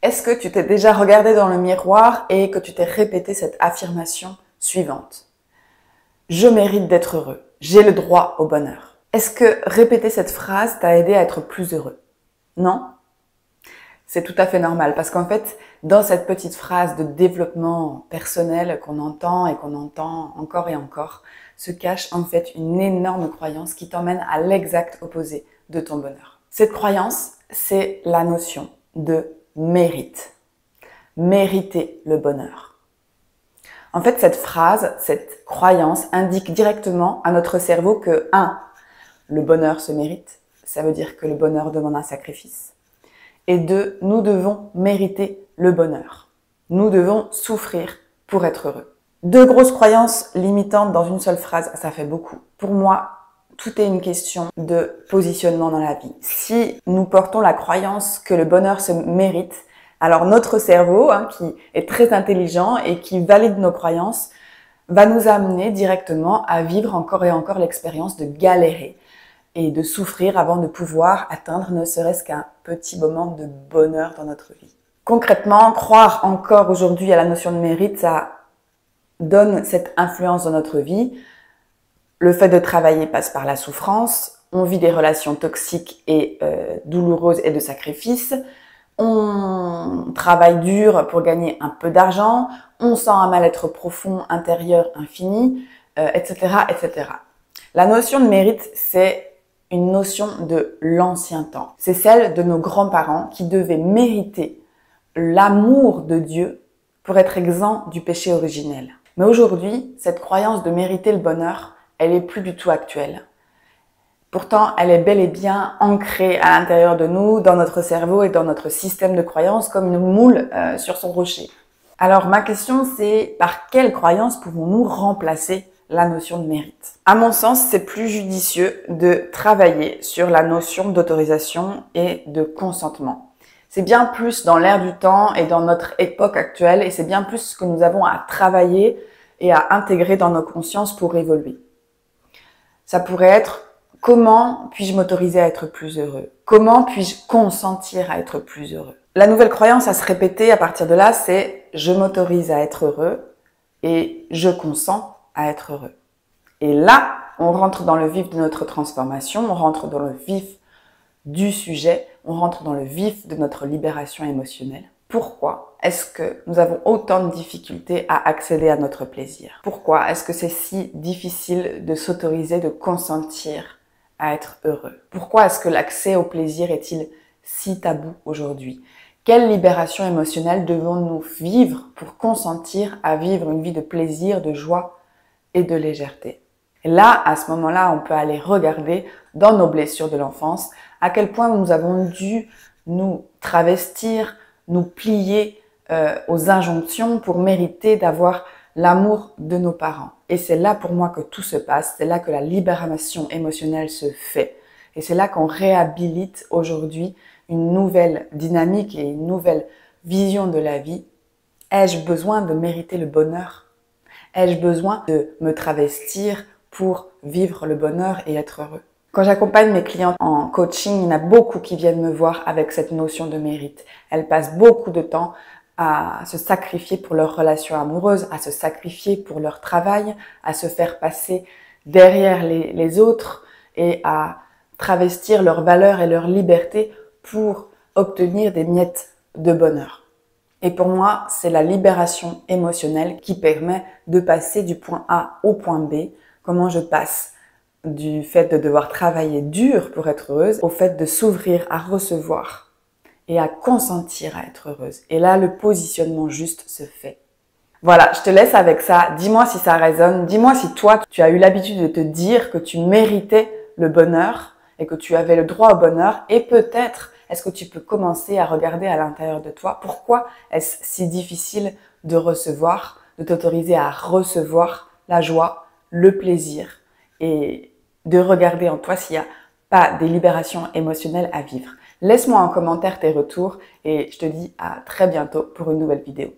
Est-ce que tu t'es déjà regardé dans le miroir et que tu t'es répété cette affirmation suivante? Je mérite d'être heureux. J'ai le droit au bonheur. Est-ce que répéter cette phrase t'a aidé à être plus heureux? Non? C'est tout à fait normal parce qu'en fait, dans cette petite phrase de développement personnel qu'on entend et qu'on entend encore et encore, se cache en fait une énorme croyance qui t'emmène à l'exact opposé de ton bonheur. Cette croyance, c'est la notion de mérite. Mériter le bonheur. En fait, cette phrase, cette croyance indique directement à notre cerveau que 1. Le bonheur se mérite. Ça veut dire que le bonheur demande un sacrifice. Et 2. Nous devons mériter le bonheur. Nous devons souffrir pour être heureux. 2 grosses croyances limitantes dans une seule phrase, ça fait beaucoup. Pour moi, tout est une question de positionnement dans la vie. Si nous portons la croyance que le bonheur se mérite, alors notre cerveau, qui est très intelligent et qui valide nos croyances, va nous amener directement à vivre encore et encore l'expérience de galérer et de souffrir avant de pouvoir atteindre ne serait-ce qu'un petit moment de bonheur dans notre vie. Concrètement, croire encore aujourd'hui à la notion de mérite, ça donne cette influence dans notre vie. Le fait de travailler passe par la souffrance, on vit des relations toxiques et douloureuses et de sacrifices, on travaille dur pour gagner un peu d'argent, on sent un mal-être profond, intérieur, infini, etc., etc. La notion de mérite, c'est une notion de l'ancien temps. C'est celle de nos grands-parents qui devaient mériter l'amour de Dieu pour être exempt du péché originel. Mais aujourd'hui, cette croyance de mériter le bonheur, elle est plus du tout actuelle. Pourtant, elle est bel et bien ancrée à l'intérieur de nous, dans notre cerveau et dans notre système de croyances, comme une moule sur son rocher. Alors, ma question, c'est par quelle croyance pouvons-nous remplacer la notion de mérite? À mon sens, c'est plus judicieux de travailler sur la notion d'autorisation et de consentement. C'est bien plus dans l'air du temps et dans notre époque actuelle, et c'est bien plus ce que nous avons à travailler et à intégrer dans nos consciences pour évoluer. Ça pourrait être: comment puis-je m'autoriser à être plus heureux? Comment puis-je consentir à être plus heureux? La nouvelle croyance à se répéter à partir de là, c'est: je m'autorise à être heureux et je consens à être heureux. Et là, on rentre dans le vif de notre transformation, on rentre dans le vif du sujet, on rentre dans le vif de notre libération émotionnelle. Pourquoi est-ce que nous avons autant de difficultés à accéder à notre plaisir? Pourquoi est-ce que c'est si difficile de s'autoriser, de consentir à être heureux? Pourquoi est-ce que l'accès au plaisir est-il si tabou aujourd'hui? Quelle libération émotionnelle devons-nous vivre pour consentir à vivre une vie de plaisir, de joie et de légèreté? Et là, à ce moment-là, on peut aller regarder dans nos blessures de l'enfance à quel point nous avons dû nous travestir, nous plier aux injonctions pour mériter d'avoir l'amour de nos parents. Et c'est là pour moi que tout se passe, c'est là que la libération émotionnelle se fait. Et c'est là qu'on réhabilite aujourd'hui une nouvelle dynamique et une nouvelle vision de la vie. Ai-je besoin de mériter le bonheur? Ai-je besoin de me travestir pour vivre le bonheur et être heureux? Quand j'accompagne mes clients en coaching, il y en a beaucoup qui viennent me voir avec cette notion de mérite. Elles passent beaucoup de temps à se sacrifier pour leur relation amoureuse, à se sacrifier pour leur travail, à se faire passer derrière les autres et à travestir leurs valeurs et leur liberté pour obtenir des miettes de bonheur. Et pour moi, c'est la libération émotionnelle qui permet de passer du point A au point B. Comment je passe du fait de devoir travailler dur pour être heureuse au fait de s'ouvrir à recevoir et à consentir à être heureuse. Et là, le positionnement juste se fait. Voilà, je te laisse avec ça. Dis-moi si ça résonne. Dis-moi si toi, tu as eu l'habitude de te dire que tu méritais le bonheur et que tu avais le droit au bonheur. Et peut-être, est-ce que tu peux commencer à regarder à l'intérieur de toi pourquoi est-ce si difficile de recevoir, de t'autoriser à recevoir la joie, le plaisir et de regarder en toi s'il n'y a pas des libérations émotionnelles à vivre. Laisse-moi en commentaire tes retours et je te dis à très bientôt pour une nouvelle vidéo.